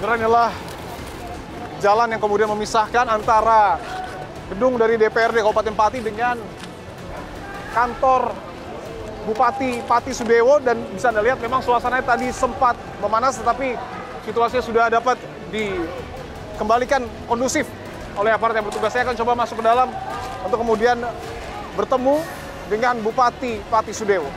Saudara, inilah jalan yang kemudian memisahkan antara gedung dari DPRD Kabupaten Pati dengan kantor Bupati Pati Sudewo, dan bisa Anda lihat memang suasananya tadi sempat memanas, tetapi situasinya sudah dapat dikembalikan kondusif oleh aparat yang bertugas. Saya akan coba masuk ke dalam untuk kemudian bertemu dengan Bupati Pati Sudewo.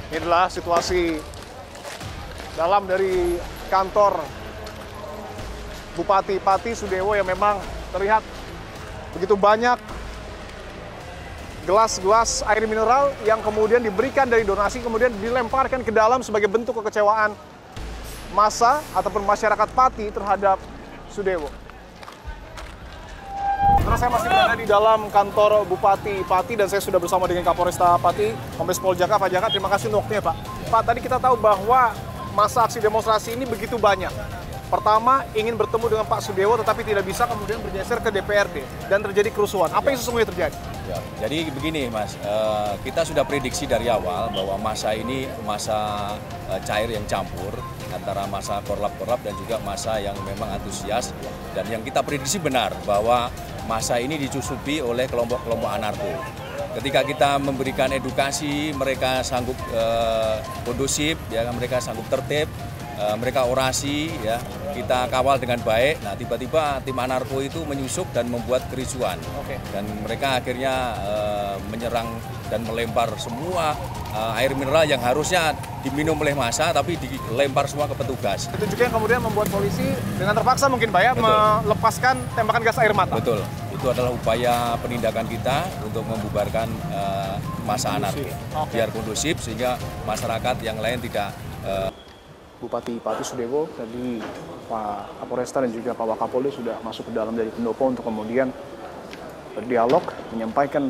Ini adalah situasi dalam dari kantor Bupati Pati Sudewo yang memang terlihat begitu banyak gelas-gelas air mineral yang kemudian diberikan dari donasi, kemudian dilemparkan ke dalam sebagai bentuk kekecewaan massa ataupun masyarakat Pati terhadap Sudewo. Terus saya masih berada di dalam kantor Bupati Pati dan saya sudah bersama dengan Kapolresta Pati, Kombes Pol Jaka. Pak Jaka, terima kasih untuk waktunya, Pak. Pak, tadi kita tahu bahwa masa aksi demonstrasi ini begitu banyak. Pertama, ingin bertemu dengan Pak Sudewo, tetapi tidak bisa, kemudian bergeser ke DPRD dan terjadi kerusuhan. Apa yang sesungguhnya terjadi? Ya, jadi begini, Mas, kita sudah prediksi dari awal bahwa masa ini masa cair yang campur antara masa korlap-korlap dan juga masa yang memang antusias, dan yang kita prediksi benar bahwa masa ini dicusupi oleh kelompok-kelompok anarko. Ketika kita memberikan edukasi, mereka sanggup kondusif, ya, mereka sanggup tertib, mereka orasi, ya, kita kawal dengan baik. Nah, tiba-tiba tim anarko itu menyusup dan membuat kericuan. Dan mereka akhirnya menyerang dan melempar semua air mineral yang harusnya diminum oleh massa, tapi dilempar semua ke petugas. Itu juga yang kemudian membuat polisi dengan terpaksa mungkin, Pak, ya, melepaskan tembakan gas air mata. Betul, itu adalah upaya penindakan kita untuk membubarkan massa anarki. Biar kondusif sehingga masyarakat yang lain tidak... Bupati Pati Sudewo, tadi Pak Kapolresta dan juga Pak Wakapolda sudah masuk ke dalam dari pendopo untuk kemudian berdialog, menyampaikan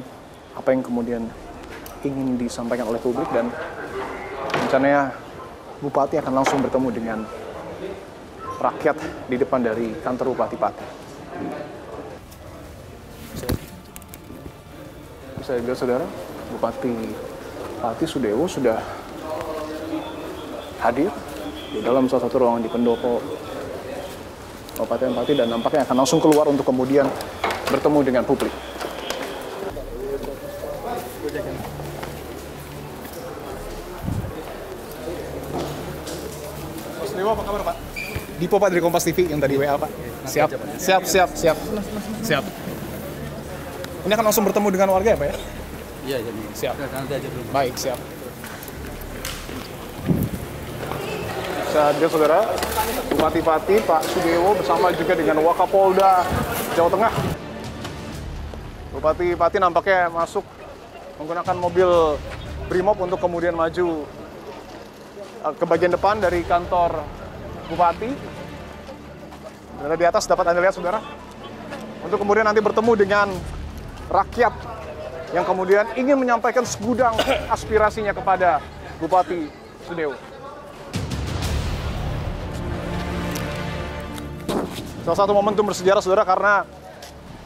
apa yang kemudian ingin disampaikan oleh publik, dan rencananya Bupati akan langsung bertemu dengan rakyat di depan dari kantor Bupati Pati. Saya lihat, saudara, Bupati Pati Sudewo sudah hadir di dalam salah satu ruangan di pendopo Kabupaten Pati, dan nampaknya akan langsung keluar untuk kemudian bertemu dengan publik. Mas Dewa, apa kabar, Pak? Dipo, Pak, dari Kompas TV yang tadi WA, Pak. Siap. Ini akan langsung bertemu dengan warga ya, Pak, ya? Iya, jadi siap. Nanti aja dulu. Baik, siap. Hadir, saudara, Bupati Pati Pak Sudewo bersama juga dengan Wakapolda Jawa Tengah. Bupati Pati nampaknya masuk menggunakan mobil Brimob untuk kemudian maju ke bagian depan dari kantor Bupati. Dan di atas dapat Anda lihat, saudara, untuk kemudian nanti bertemu dengan rakyat yang kemudian ingin menyampaikan segudang aspirasinya kepada Bupati Sudewo. Salah satu momentum bersejarah, saudara, karena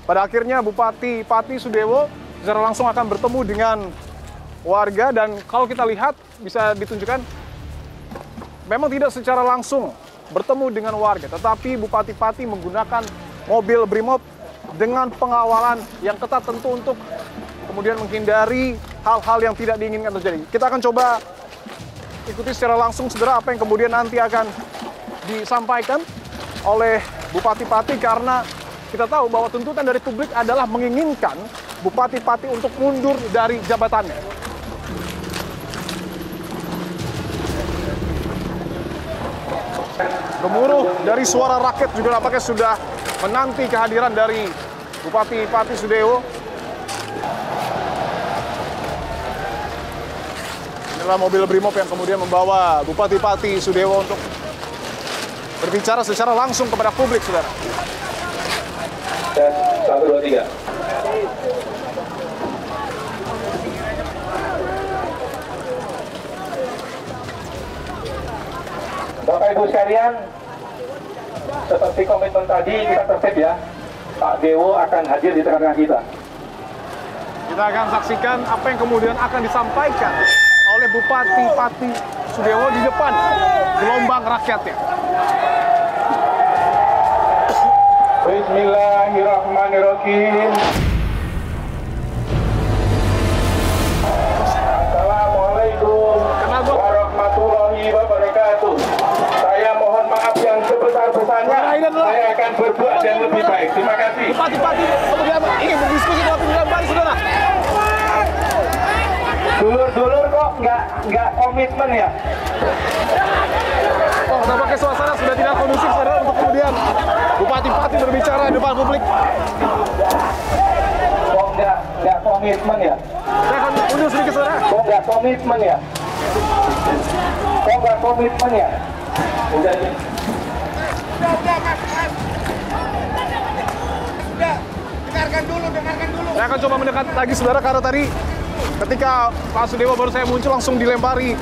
pada akhirnya Bupati Pati Sudewo secara langsung akan bertemu dengan warga, dan kalau kita lihat bisa ditunjukkan memang tidak secara langsung bertemu dengan warga, tetapi Bupati Pati menggunakan mobil Brimob dengan pengawalan yang ketat tentu untuk kemudian menghindari hal-hal yang tidak diinginkan terjadi. Kita akan coba ikuti secara langsung, saudara, apa yang kemudian nanti akan disampaikan oleh Bupati Pati, karena kita tahu bahwa tuntutan dari publik adalah menginginkan Bupati Pati untuk mundur dari jabatannya. Gemuruh dari suara rakyat juga nampaknya sudah menanti kehadiran dari Bupati Pati Sudewo. Inilah mobil Brimob yang kemudian membawa Bupati Pati Sudewo untuk berbicara secara langsung kepada publik, saudara. Dan 1, 2, 3. Bapak Ibu sekalian, seperti komitmen tadi kita tertib, ya. Pak Dewo akan hadir di tengah-tengah kita. Kita Kita akan saksikan apa yang kemudian akan disampaikan oleh Bupati Pati Sudewo di depan gelombang rakyatnya. Bismillahirrahmanirrahim. Assalamualaikum warahmatullahi wabarakatuh. Saya mohon maaf yang sebesar-besarnya. Saya akan berbuat yang lebih baik. Terima kasih. Bupati-Pati kemudian ingin berdiskusi dengan pimpinan baru, saudara. Dulur-dulur kok nggak komitmen ya? Oh, tampaknya suasana sudah tidak kondusif, saudara, untuk kemudian Bupati-Pati berbicara di depan publik. Kok nggak komitmen ya? Saya akan mundur sedikit, saudara. Kok nggak komitmen ya? Kok nggak komitmen ya? Udah. Dengarkan dulu. Saya akan coba mendekat lagi, saudara, karena tadi ketika Pak Sudewo baru saya muncul langsung dilempari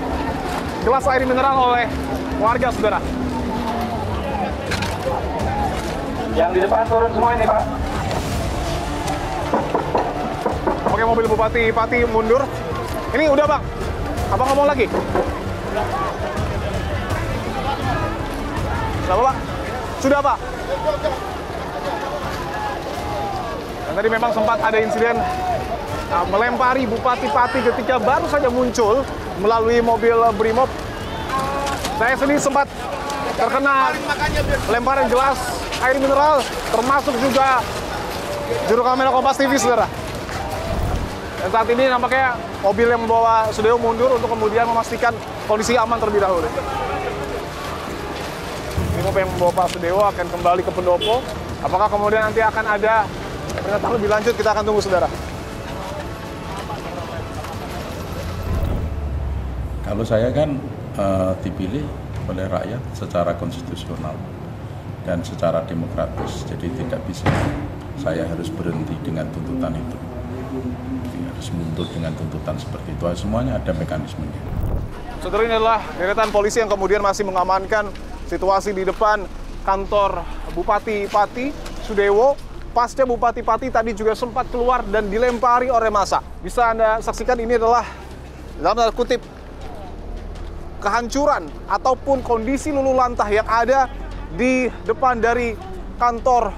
gelas air mineral oleh warga, saudara. Yang di depan turun semua ini, Pak. Oke, mobil Bupati Pati mundur. Ini udah, Bang. Abang ngomong lagi. Kenapa, Pak? Sudah, Pak. Dan tadi memang sempat ada insiden melempari Bupati Pati ketika baru saja muncul melalui mobil Brimob. Saya sendiri sempat terkena lemparan gelas air mineral, termasuk juga juru kamera Kompas TV, saudara. Dan saat ini nampaknya mobil yang membawa Sudewo mundur untuk kemudian memastikan kondisi aman terlebih dahulu. Brimob yang membawa Pak Sudewo akan kembali ke pendopo. Apakah kemudian nanti akan ada pernyataan lebih lanjut, kita akan tunggu, saudara. Kalau saya kan dipilih oleh rakyat secara konstitusional dan secara demokratis, jadi tidak bisa saya harus berhenti dengan tuntutan itu, harus mundur dengan tuntutan seperti itu. Semuanya ada mekanismenya. Saudara, ini adalah deretan polisi yang kemudian masih mengamankan situasi di depan kantor Bupati Pati Sudewo. Pasca Bupati Pati tadi juga sempat keluar dan dilempari oleh massa. Bisa Anda saksikan, ini adalah dalam tanda kutip kehancuran ataupun kondisi luluh lantah yang ada di depan dari kantor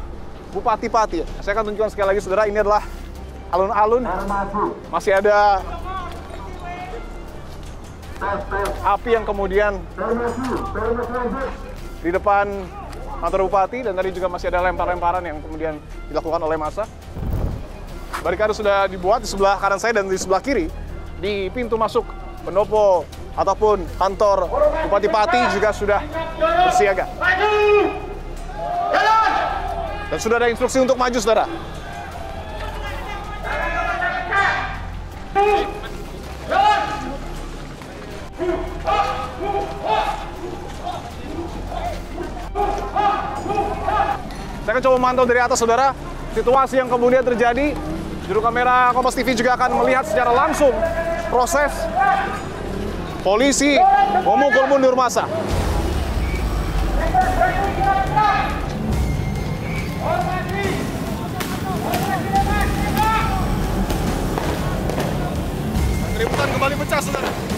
Bupati Pati. Saya akan tunjukkan sekali lagi, saudara, ini adalah alun-alun. Masih ada api yang kemudian di depan kantor Bupati, dan tadi juga masih ada lempar-lemparan yang kemudian dilakukan oleh massa. Barikade sudah dibuat di sebelah kanan saya dan di sebelah kiri di pintu masuk pendopo ataupun kantor Bupati Pati juga sudah bersiaga. Dan sudah ada instruksi untuk maju, saudara. Saya akan coba memantau dari atas, saudara, situasi yang kemudian terjadi. Juru kamera Kompas TV juga akan melihat secara langsung proses polisi memukul mundur massa. Keributan kembali pecah, saudara.